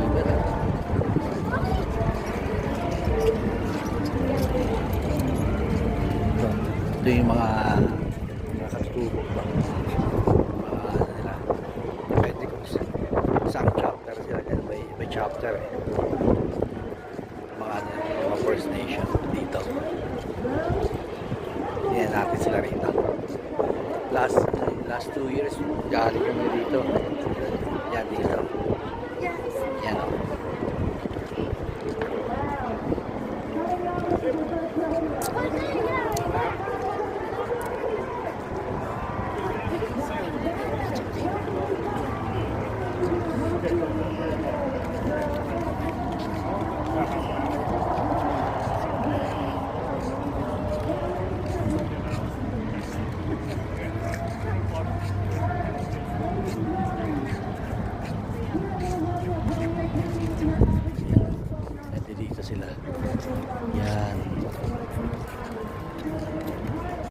River. Ito yung mga katutubog ba, mga ano nila, depende kung saan chapter sila dyan, may chapter eh. Mga ano, mga First Nation dito. Tingnan natin sila rito. Last 2 years galing kami dito, yan dito.